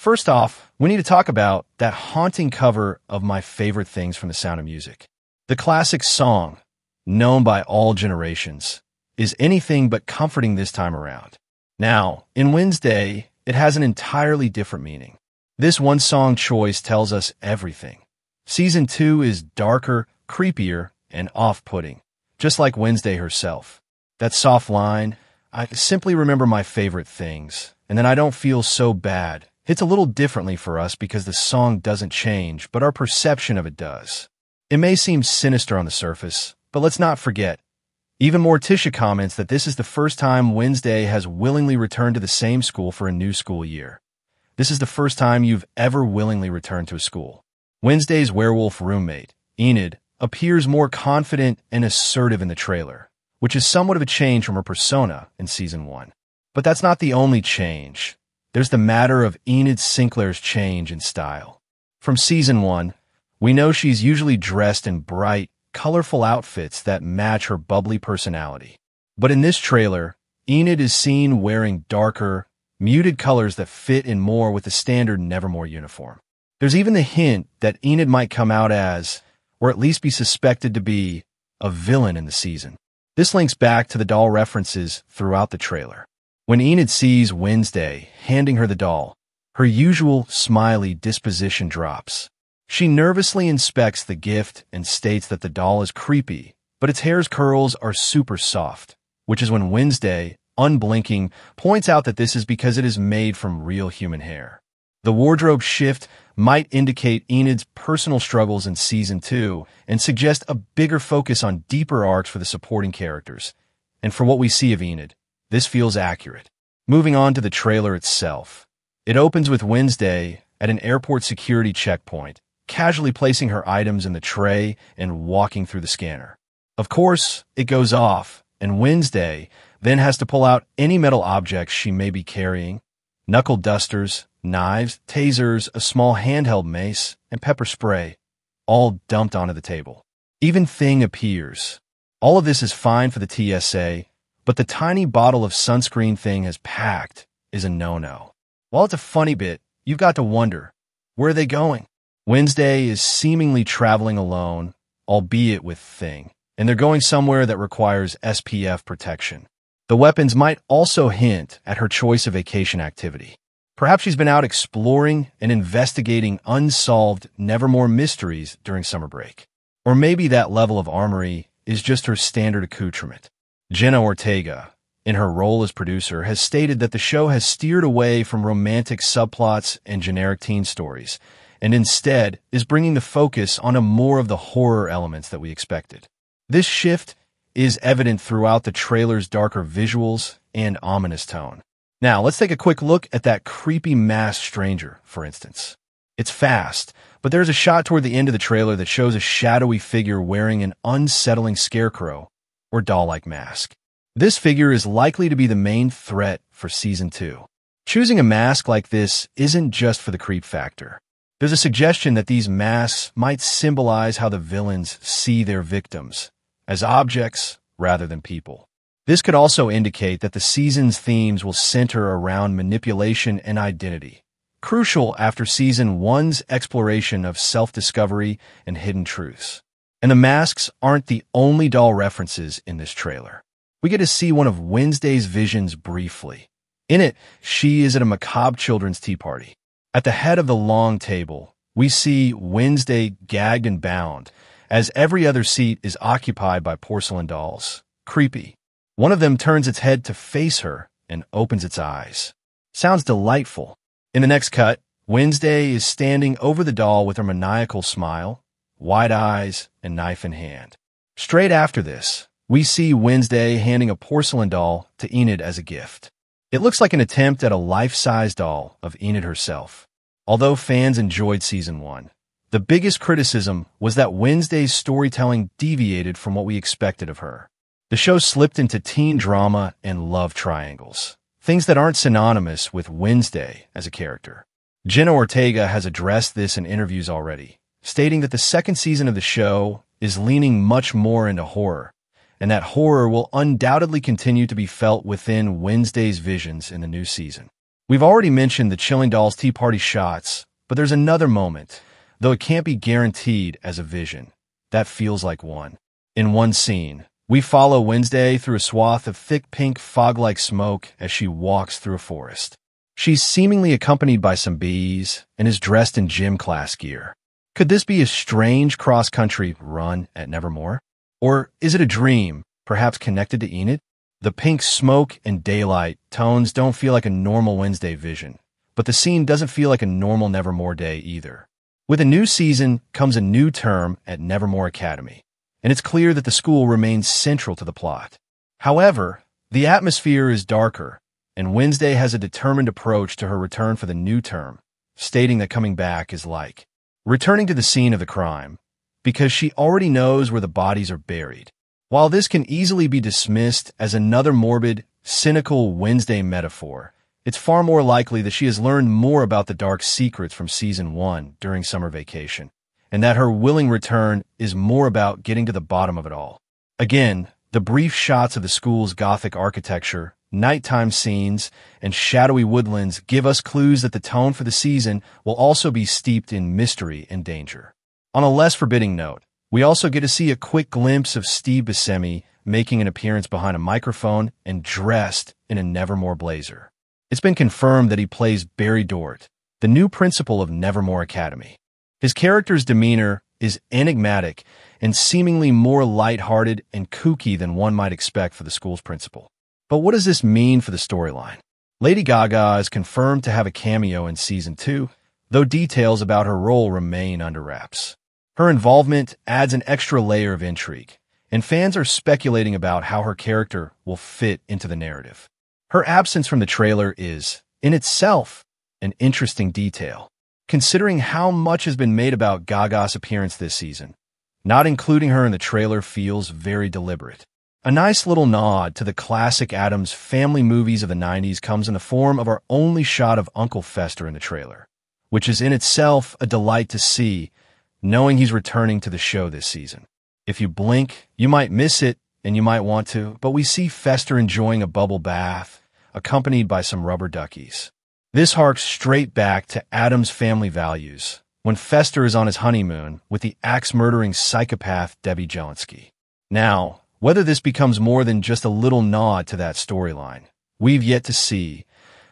First off, we need to talk about that haunting cover of my favorite things from The Sound of Music. The classic song, known by all generations, is anything but comforting this time around. Now, in Wednesday, it has an entirely different meaning. This one song choice tells us everything. Season 2 is darker, creepier, and off-putting, just like Wednesday herself. That soft line, I simply remember my favorite things, and then I don't feel so bad. Hits a little differently for us because the song doesn't change, but our perception of it does. It may seem sinister on the surface, but let's not forget. Even Morticia comments that this is the first time Wednesday has willingly returned to the same school for a new school year. This is the first time you've ever willingly returned to a school. Wednesday's werewolf roommate, Enid, appears more confident and assertive in the trailer, which is somewhat of a change from her persona in Season 1. But that's not the only change. There's the matter of Enid Sinclair's change in style. From Season 1, we know she's usually dressed in bright, colorful outfits that match her bubbly personality. But in this trailer, Enid is seen wearing darker, muted colors that fit in more with the standard Nevermore uniform. There's even the hint that Enid might come out as, or at least be suspected to be, a villain in the season. This links back to the doll references throughout the trailer. When Enid sees Wednesday handing her the doll, her usual smiley disposition drops. She nervously inspects the gift and states that the doll is creepy, but its hair's curls are super soft, which is when Wednesday, unblinking, points out that this is because it is made from real human hair. The wardrobe shift might indicate Enid's personal struggles in Season 2 and suggest a bigger focus on deeper arcs for the supporting characters. And for what we see of Enid, this feels accurate. Moving on to the trailer itself. It opens with Wednesday at an airport security checkpoint, casually placing her items in the tray and walking through the scanner. Of course, it goes off, and Wednesday then has to pull out any metal objects she may be carrying: knuckle dusters, knives, tasers, a small handheld mace, and pepper spray, all dumped onto the table. Even Thing appears. All of this is fine for the TSA, but the tiny bottle of sunscreen Thing has packed is a no-no. While it's a funny bit, you've got to wonder, where are they going? Wednesday is seemingly traveling alone, albeit with Thing, and they're going somewhere that requires SPF protection. The weapons might also hint at her choice of vacation activity. Perhaps she's been out exploring and investigating unsolved Nevermore mysteries during summer break. Or maybe that level of armory is just her standard accoutrement. Jenna Ortega, in her role as producer, has stated that the show has steered away from romantic subplots and generic teen stories, and instead is bringing the focus on more of the horror elements that we expected. This shift is evident throughout the trailer's darker visuals and ominous tone. Now, let's take a quick look at that creepy masked stranger, for instance. It's fast, but there's a shot toward the end of the trailer that shows a shadowy figure wearing an unsettling scarecrow or doll-like mask. This figure is likely to be the main threat for Season 2. Choosing a mask like this isn't just for the creep factor. There's a suggestion that these masks might symbolize how the villains see their victims, as objects rather than people. This could also indicate that the season's themes will center around manipulation and identity, crucial after Season 1's exploration of self-discovery and hidden truths. And the masks aren't the only doll references in this trailer. We get to see one of Wednesday's visions briefly. In it, she is at a macabre children's tea party. At the head of the long table, we see Wednesday gagged and bound, as every other seat is occupied by porcelain dolls. Creepy. One of them turns its head to face her and opens its eyes. Sounds delightful. In the next cut, Wednesday is standing over the doll with her maniacal smile, wide eyes, and knife in hand. Straight after this, we see Wednesday handing a porcelain doll to Enid as a gift. It looks like an attempt at a life-size doll of Enid herself. Although fans enjoyed Season 1, the biggest criticism was that Wednesday's storytelling deviated from what we expected of her. The show slipped into teen drama and love triangles, things that aren't synonymous with Wednesday as a character. Jenna Ortega has addressed this in interviews already, stating that the second season of the show is leaning much more into horror, and that horror will undoubtedly continue to be felt within Wednesday's visions in the new season. We've already mentioned the Chilling Dolls tea party shots, but there's another moment, though it can't be guaranteed as a vision. That feels like one. In one scene, we follow Wednesday through a swath of thick pink fog-like smoke as she walks through a forest. She's seemingly accompanied by some bees and is dressed in gym class gear. Could this be a strange cross-country run at Nevermore? Or is it a dream, perhaps connected to Enid? The pink smoke and daylight tones don't feel like a normal Wednesday vision, but the scene doesn't feel like a normal Nevermore day either. With a new season comes a new term at Nevermore Academy, and it's clear that the school remains central to the plot. However, the atmosphere is darker, and Wednesday has a determined approach to her return for the new term, stating that coming back is like returning to the scene of the crime, because she already knows where the bodies are buried. While this can easily be dismissed as another morbid, cynical Wednesday metaphor, it's far more likely that she has learned more about the dark secrets from Season 1 during summer vacation, and that her willing return is more about getting to the bottom of it all. Again, the brief shots of the school's gothic architecture, nighttime scenes, and shadowy woodlands give us clues that the tone for the season will also be steeped in mystery and danger. On a less forbidding note, we also get to see a quick glimpse of Steve Buscemi making an appearance behind a microphone and dressed in a Nevermore blazer. It's been confirmed that he plays Barry Dort, the new principal of Nevermore Academy. His character's demeanor is enigmatic and seemingly more lighthearted and kooky than one might expect for the school's principal. But what does this mean for the storyline? Lady Gaga is confirmed to have a cameo in Season 2, though details about her role remain under wraps. Her involvement adds an extra layer of intrigue, and fans are speculating about how her character will fit into the narrative. Her absence from the trailer is, in itself, an interesting detail, considering how much has been made about Gaga's appearance this season. Not including her in the trailer feels very deliberate. A nice little nod to the classic Addams family movies of the 90s comes in the form of our only shot of Uncle Fester in the trailer, which is in itself a delight to see, knowing he's returning to the show this season. If you blink, you might miss it, and you might want to, but we see Fester enjoying a bubble bath, accompanied by some rubber duckies. This harks straight back to Addams' family values, when Fester is on his honeymoon with the axe-murdering psychopath Debbie Jelinski. Now, whether this becomes more than just a little nod to that storyline, we've yet to see,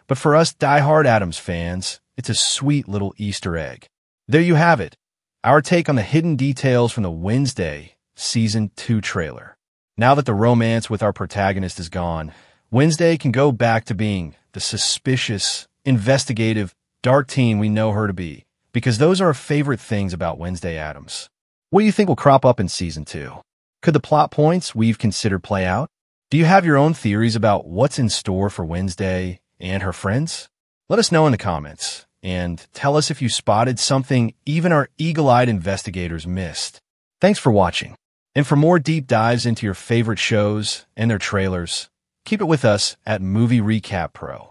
but for us die-hard Addams fans, it's a sweet little Easter egg. There you have it. Our take on the hidden details from the Wednesday Season 2 trailer. Now that the romance with our protagonist is gone, Wednesday can go back to being the suspicious, investigative, dark teen we know her to be, because those are our favorite things about Wednesday Addams. What do you think will crop up in Season 2? Could the plot points we've considered play out? Do you have your own theories about what's in store for Wednesday and her friends? Let us know in the comments. And tell us if you spotted something even our eagle-eyed investigators missed. Thanks for watching. And for more deep dives into your favorite shows and their trailers, keep it with us at Movie Recap Pro.